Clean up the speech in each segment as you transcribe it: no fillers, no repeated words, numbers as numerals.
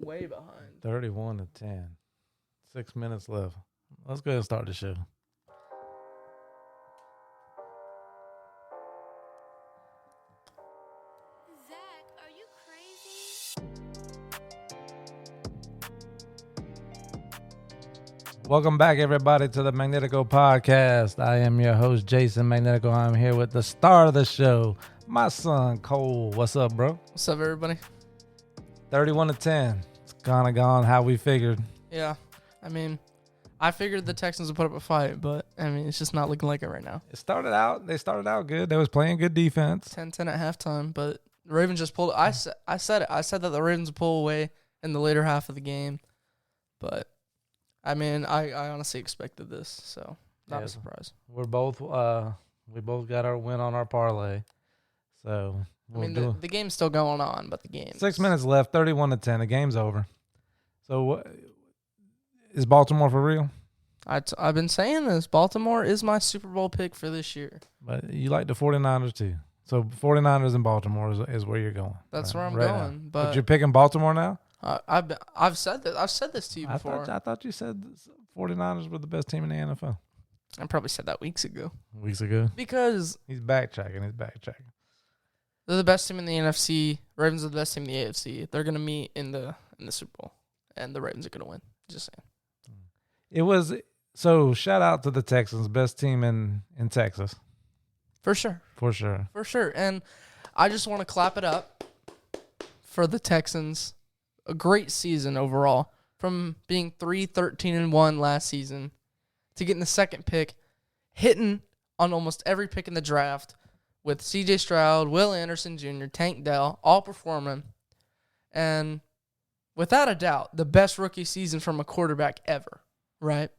way behind. 31-10. 6 minutes left. Let's go ahead and start the show. Zach, are you crazy? Welcome back, everybody, to the Magnetico podcast. I am your host, Jason Magnetico. I'm here with the star of the show, my son, Kole. What's up, bro? What's up, everybody? 31-10. It's kind of gone how we figured. Yeah, I mean, I figured the Texans would put up a fight, but, I mean, it's just not looking like it right now. They started out good. They was playing good defense. 10-10 at halftime, but the Ravens just pulled. I said it. I said that the Ravens would pull away in the later half of the game, but I mean, I honestly expected this, so not a surprise. We both got our win on our parlay, so I mean, the game's still going on, but the game. 6 minutes left, 31-10. The game's over. So, is Baltimore for real? I've been saying this. Baltimore is my Super Bowl pick for this year. But you like the 49ers too. So 49ers in Baltimore is where you're going. That's where I'm going. Now. But you're picking Baltimore now? I've said that. I've said this to you before. I thought you said 49ers were the best team in the NFL. I probably said that weeks ago. Because he's backtracking. They're the best team in the NFC. Ravens are the best team in the AFC. They're gonna meet in the Super Bowl, and the Ravens are gonna win. Just saying. It was so. Shout out to the Texans, best team in Texas. For sure. And I just want to clap it up for the Texans. A great season overall. From being 3-13-1 last season to getting the second pick, hitting on almost every pick in the draft with C.J. Stroud, Will Anderson Jr., Tank Dell, all performing. And without a doubt, the best rookie season from a quarterback ever, right?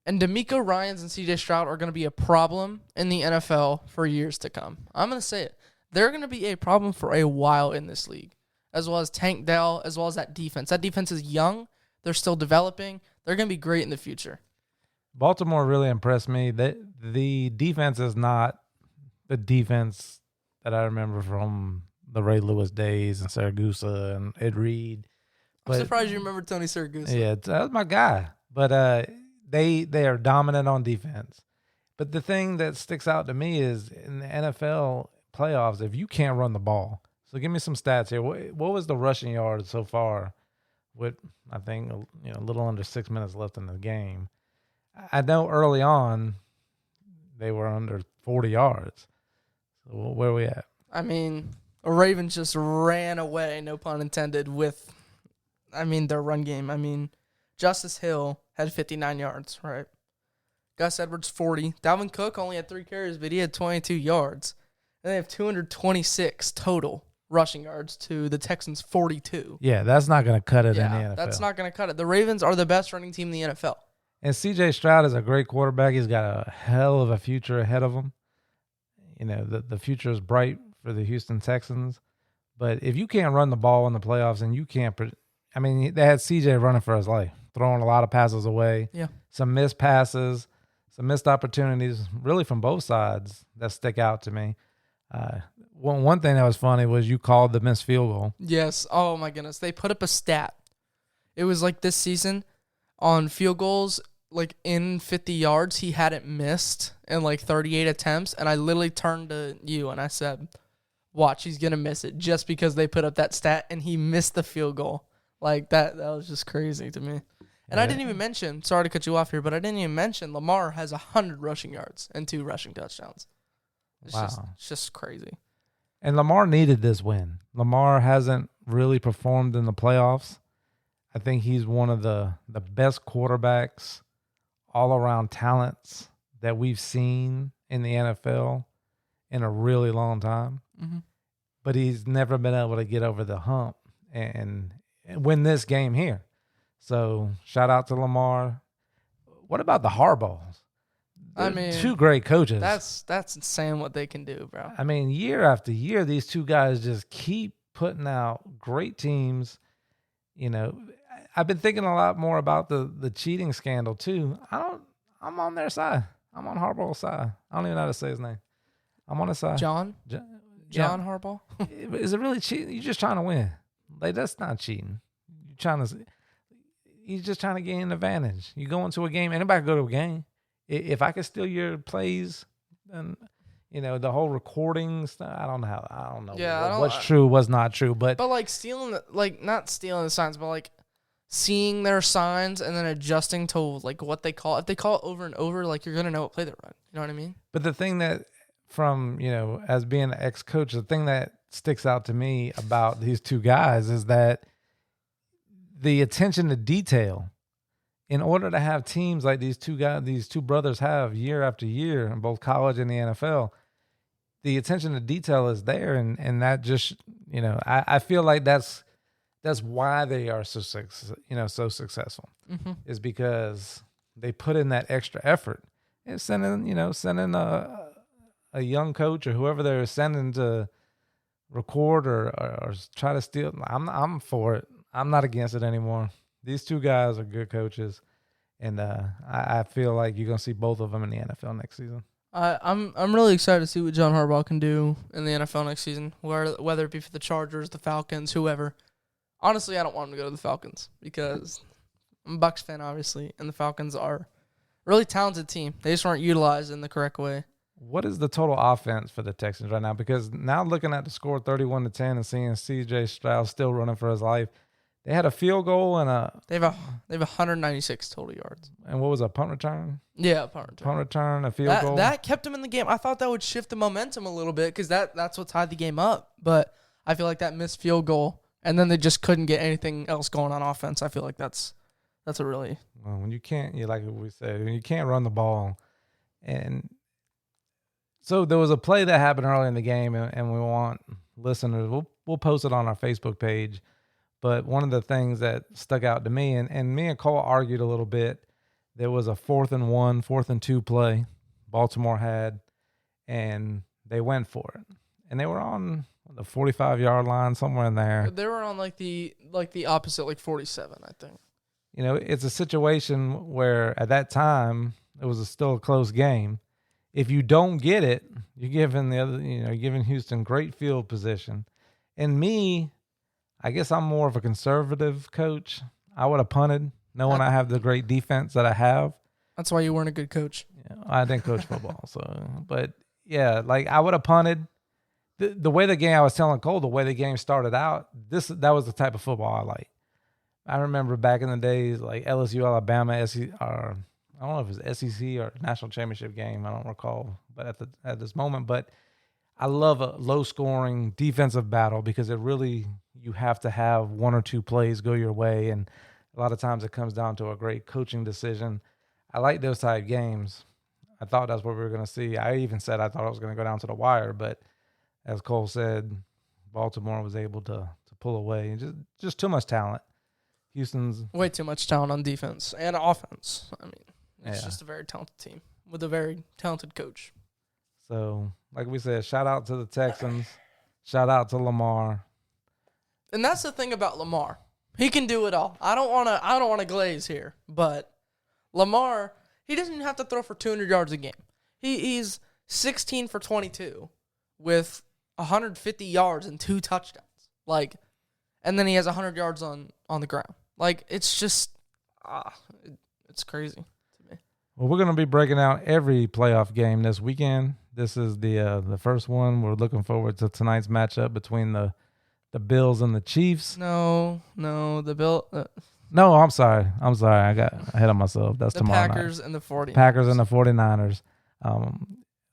And DeMeco Ryans and C.J. Stroud are going to be a problem in the NFL for years to come. I'm going to say it. They're going to be a problem for a while in this league, as well as Tank Dell, as well as that defense. That defense is young. They're still developing. They're going to be great in the future. Baltimore really impressed me. The defense is not the defense that I remember from the Ray Lewis days and Siragusa and Ed Reed. I'm surprised you remember Tony Siragusa. Yeah, that was my guy. But they are dominant on defense. But the thing that sticks out to me is in the NFL playoffs, if you can't run the ball. So give me some stats here. What was the rushing yards so far with, I think, a little under 6 minutes left in the game? I know early on they were under 40 yards. So where are we at? I mean, the Ravens just ran away, no pun intended, with, their run game. I mean, Justice Hill had 59 yards, right? Gus Edwards, 40. Dalvin Cook only had 3 carries, but he had 22 yards. And they have 226 total rushing yards to the Texans' 42. Yeah, that's not going to cut it in the NFL. That's not going to cut it. The Ravens are the best running team in the NFL. And C.J. Stroud is a great quarterback. He's got a hell of a future ahead of him. You know, the future is bright for the Houston Texans. But if you can't run the ball in the playoffs and you can't – they had C.J. running for his life, throwing a lot of passes away. Yeah. Some missed passes, some missed opportunities, really from both sides that stick out to me. One thing that was funny was you called the missed field goal. Yes. Oh, my goodness. They put up a stat. It was like this season on field goals, like in 50 yards, he hadn't missed in like 38 attempts. And I literally turned to you and I said, watch, he's going to miss it just because they put up that stat and he missed the field goal. Like that was just crazy to me. And I didn't even mention, sorry to cut you off here, but I didn't even mention Lamar has 100 rushing yards and 2 rushing touchdowns. It's just crazy. And Lamar needed this win. Lamar hasn't really performed in the playoffs. I think he's one of the best quarterbacks, all-around talents that we've seen in the NFL in a really long time. Mm-hmm. But he's never been able to get over the hump and win this game here. So shout out to Lamar. What about the Harbaughs? Two great coaches. That's insane what they can do, bro. Year after year, these two guys just keep putting out great teams. You know, I've been thinking a lot more about the cheating scandal too. I'm on their side. I'm on Harbaugh's side. I don't even know how to say his name. I'm on his side. John Harbaugh. Is it really cheating? You're just trying to win. Like, that's not cheating. He's just trying to gain an advantage. You go into a game, anybody can go to a game. If I could steal your plays, then the whole recording stuff. I don't know. Yeah, what's true, what's not true. But like not stealing the signs, but like seeing their signs and then adjusting to like what they call. If they call it over and over, like you're gonna know what play they run. You know what I mean? But the thing that, from as being an ex-coach, the thing that sticks out to me about these two guys is that the attention to detail. In order to have teams like these two brothers have year after year in both college and the NFL, the attention to detail is there, and that just I feel like that's why they are so successful, is because they put in that extra effort and sending a young coach or whoever they're sending to record or try to steal. I'm for it. I'm not against it anymore. These two guys are good coaches, and I feel like you're gonna see both of them in the NFL next season. I'm really excited to see what John Harbaugh can do in the NFL next season, whether it be for the Chargers, the Falcons, whoever. Honestly, I don't want him to go to the Falcons because I'm a Bucs fan, obviously, and the Falcons are a really talented team. They just weren't utilized in the correct way. What is the total offense for the Texans right now? Because now looking at the score 31-10 and seeing C.J. Stroud still running for his life, they had a field goal and they have 196 total yards. And what was a punt return? Yeah, a punt return. Punt return, a field goal. That kept them in the game. I thought that would shift the momentum a little bit because that's what tied the game up. But I feel like that missed field goal, and then they just couldn't get anything else going on offense. I feel like that's a really when you can't. Like we said, when you can't run the ball, and so there was a play that happened early in the game, and we want listeners. We'll post it on our Facebook page. But one of the things that stuck out to me, and me and Kole argued a little bit, there was a 4th and 1, 4th and 2 play Baltimore had, and they went for it. And they were on the 45-yard line, somewhere in there. They were on like the opposite, 47, I think. It's a situation where at that time it was still a close game. If you don't get it, you're giving you're giving Houston great field position. And I guess I'm more of a conservative coach. I would have punted, knowing I have the great defense that I have. That's why you weren't a good coach. Yeah, I didn't coach football, but yeah, I would have punted. The way the game, I was telling Kole, the way the game started out, that was the type of football I like. I remember back in the days, like LSU, Alabama, I don't know if it was SEC or national championship game. I don't recall, but at this moment, but I love a low-scoring defensive battle because you have to have one or two plays go your way, and a lot of times it comes down to a great coaching decision. I like those type games. I thought that's what we were going to see. I even said I thought it was going to go down to the wire, but as Kole said, Baltimore was able to pull away. Just too much talent. Houston's way too much talent on defense and offense. I mean, it's just a very talented team with a very talented coach. So, like we said, shout out to the Texans. Shout out to Lamar. And that's the thing about Lamar. He can do it all. I don't want to glaze here, but Lamar, he doesn't even have to throw for 200 yards a game. He's 16 for 22 with 150 yards and 2 touchdowns. And then he has 100 yards on the ground. It's just it's crazy to me. Well, we're going to be breaking out every playoff game this weekend. This is the first one. We're looking forward to tonight's matchup between the Bills and the Chiefs. No, the Bill. No, I'm sorry. I got ahead of myself. That's tomorrow night. The Packers and the 49ers. Packers and the 49ers.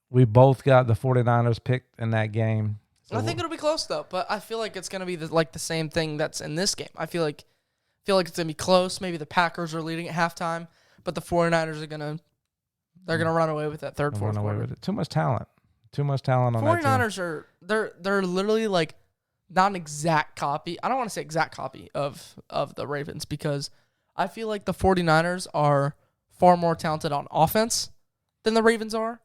We both got the 49ers picked in that game. So I think it'll be close though, but I feel like it's gonna be the same thing that's in this game. I feel like it's gonna be close. Maybe the Packers are leading at halftime, but the 49ers are gonna run away with that third, fourth quarter. Too much talent on that team. 49ers are they're literally not an exact copy. I don't want to say exact copy of the Ravens because I feel like the 49ers are far more talented on offense than the Ravens are,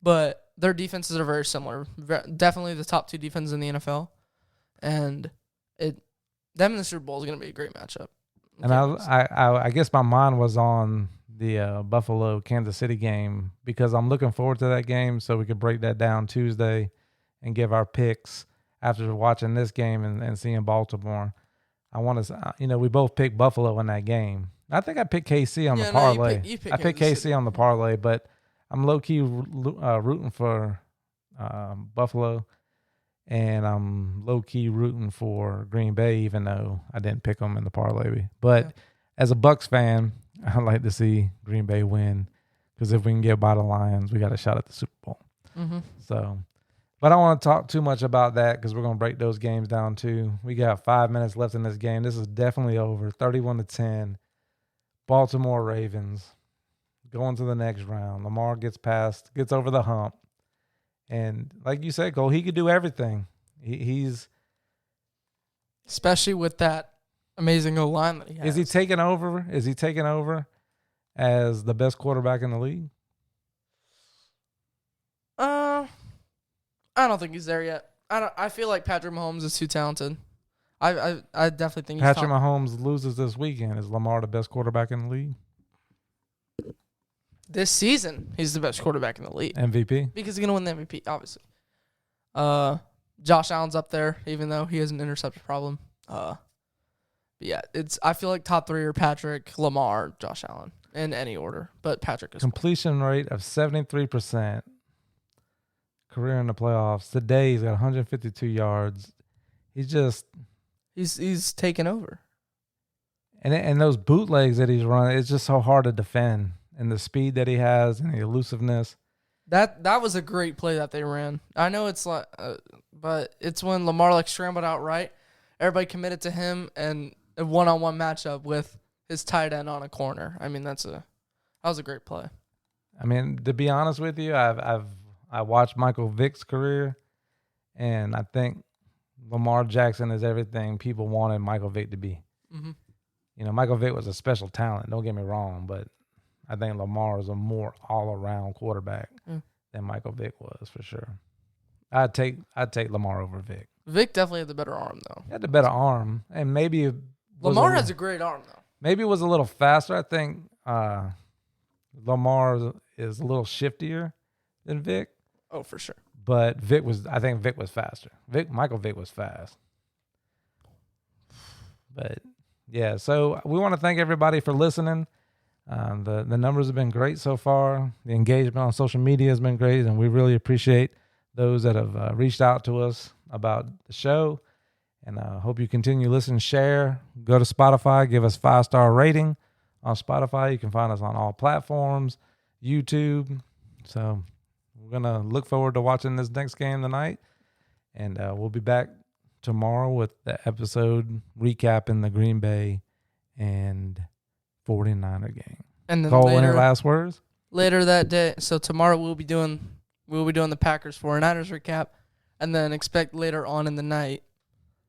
but their defenses are very similar. Definitely the top 2 defenses in the NFL. And them in the Super Bowl is going to be a great matchup. And I guess my mind was on the Buffalo-Kansas City game because I'm looking forward to that game so we could break that down Tuesday and give our picks after watching this game and seeing Baltimore. I want to, we both picked Buffalo in that game. I think I picked KC on the parlay. You I picked KC on the parlay, but I'm low-key rooting for Buffalo, and I'm low-key rooting for Green Bay, even though I didn't pick them in the parlay. But as a Bucs fan, I like to see Green Bay win, because if we can get by the Lions, we got a shot at the Super Bowl. Mm-hmm. So, but I don't want to talk too much about that, because we're going to break those games down too. We got 5 minutes left in this game. This is definitely over. 31-10. Baltimore Ravens going to the next round. Lamar gets over the hump. And like you said, Kole, he could do everything. He's especially with that amazing O-line that he has. Is he taking over? Is he taking over as the best quarterback in the league? I don't think he's there yet. I feel like Patrick Mahomes is too talented. I definitely think Patrick Mahomes loses this weekend. Is Lamar the best quarterback in the league? This season, he's the best quarterback in the league. MVP? Because he's going to win the MVP, obviously. Josh Allen's up there, even though he has an interception problem. But yeah, I feel like top three are Patrick, Lamar, Josh Allen, in any order. But Patrick is completion rate of 73%. Career in the playoffs. Today he's got 152 yards. He's taken over. And those bootlegs that he's running, it's just so hard to defend. And the speed that he has and the elusiveness. That was a great play that they ran. I know it's like, but it's when Lamar scrambled out right. Everybody committed to him and a one-on-one matchup with his tight end on a corner. I mean, that was a great play. I mean, to be honest with you, I watched Michael Vick's career, and I think Lamar Jackson is everything people wanted Michael Vick to be. Mm-hmm. Michael Vick was a special talent. Don't get me wrong, but I think Lamar is a more all-around quarterback than Michael Vick was, for sure. I'd take Lamar over Vick. Vick definitely had the better arm, though. He had the better arm, and maybe Lamar has a great arm, though. Maybe it was a little faster. I think Lamar is a little shiftier than Vick. Oh, for sure. But I think Vick was faster. Michael Vick was fast. But yeah, so we want to thank everybody for listening. The numbers have been great so far. The engagement on social media has been great, and we really appreciate those that have reached out to us about the show. And I hope you continue listening, share, go to Spotify, give us 5-star rating on Spotify. You can find us on all platforms, YouTube. So we're going to look forward to watching this next game tonight. And we'll be back tomorrow with the episode recapping the Green Bay and 49er game. And then Kole, any last words? Later that day, so tomorrow we'll be doing the Packers 49ers recap, and then expect later on in the night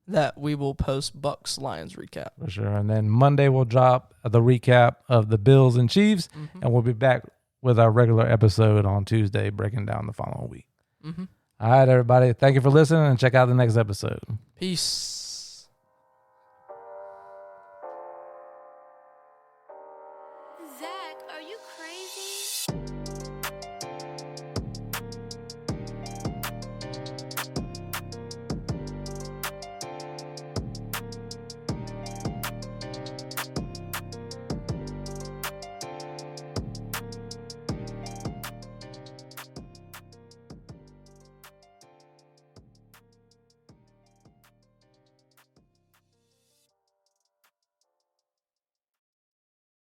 that we will post Bucks Lions recap. For sure. And then Monday we'll drop the recap of the Bills and Chiefs, and we'll be back with our regular episode on Tuesday, breaking down the following week. Mm-hmm. All right, everybody. Thank you for listening, and check out the next episode. Peace. Zach, are you crazy?